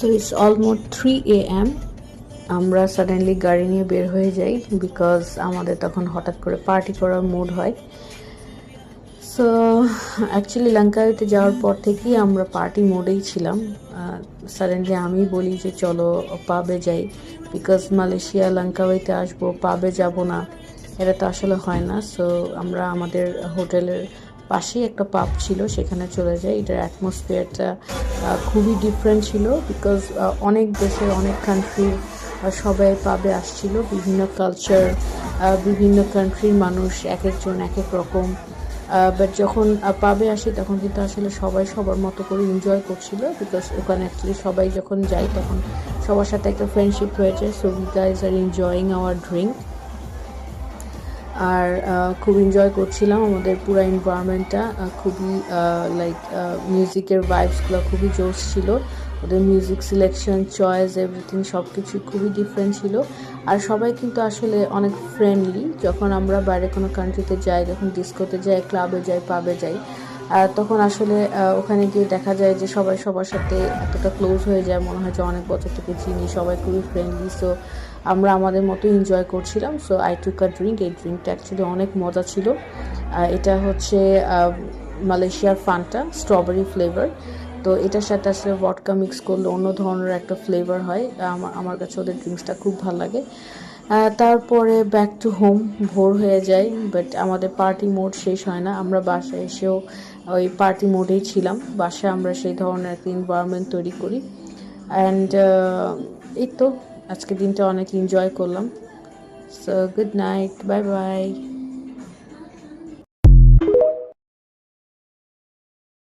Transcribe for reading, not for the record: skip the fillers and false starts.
So it's almost 3 AM। আমরা suddenly গাড়ি নিয়ে বের হয়ে যাই বিকজ আমাদের তখন হঠাৎ করে পার্টি করার মুড হয়। সো অ্যাকচুয়ালি লঙ্কাওয়েতে যাওয়ার পর থেকেই আমরা পার্টি মোডেই ছিলাম। সাডেনলি আমি বলি যে চলো পাবে যাই, বিকজ মালয়েশিয়া লঙ্কাওয়েতে আসবো পাবে যাব না, এটা তো আসলে হয় না। সো আমরা আমাদের হোটেলের পাশেই একটা পাব ছিল, সেখানে চলে যাই। এটার অ্যাটমসফিয়ারটা খুবই ডিফারেন্ট ছিল, বিকজ অনেক দেশের অনেক কান্ট্রির সবাই পাবে আসছিল, বিভিন্ন কালচার, বিভিন্ন কান্ট্রির মানুষ, এক একজন এক এক রকম। বাট যখন পাবে আসি তখন কিন্তু আসলে সবাই সবার মতো করে এনজয় করছিল, বিকজ ওখানে অ্যাকচুয়ালি সবাই যখন যাই তখন সবার সাথে একটা ফ্রেন্ডশিপ হয়ে যায়। So we guys are enjoying our drink. আর খুব এনজয় করছিলাম আমাদের পুরো এনভায়রনমেন্টটা। খুবই লাইক মিউজিকের ভাইবসগুলো খুবই জোশ ছিল। ওদের মিউজিক সিলেকশন, চয়েস, এভরিথিং সব কিছুই খুবই ডিফারেন্ট ছিল। আর সবাই কিন্তু আসলে অনেক ফ্রেন্ডলি। যখন আমরা বাইরে কোনো কান্ট্রিতে যাই, যখন ডিস্কোতে যাই, ক্লাবে যাই, পাবে যাই, তখন আসলে ওখানে গিয়ে দেখা যায় যে সবাই সবার সাথে এতটা ক্লোজ হয়ে যায়, মনে হয় যে অনেক বছর থেকে চিনি, সবাই খুবই ফ্রেন্ডলি। সো আমরা আমাদের মতো এনজয় করছিলাম। So I took a drink. এই ড্রিঙ্কটা অ্যাকচুয়ালি অনেক মজা ছিল। এটা হচ্ছে মালয়েশিয়ার ফান্টা, স্ট্রবেরি ফ্লেভার। তো এটার সাথে আসলে ভডকা মিক্স করলে অন্য ধরনের একটা ফ্লেভার হয়। আমার কাছে ওদের ড্রিঙ্কসটা খুব ভালো লাগে। তারপরে ব্যাক টু হোম, ভোর হয়ে যায়, বাট আমাদের পার্টি মোড শেষ হয় না। আমরা বাসায় এসেও ওই পার্টি মোডেই ছিলাম। বাসায় আমরা সেই ধরনের একটা এনভায়রনমেন্ট তৈরি করি। অ্যান্ড এই তো আজকের দিনটা অনেক এনজয় করলাম। So good night, bye bye.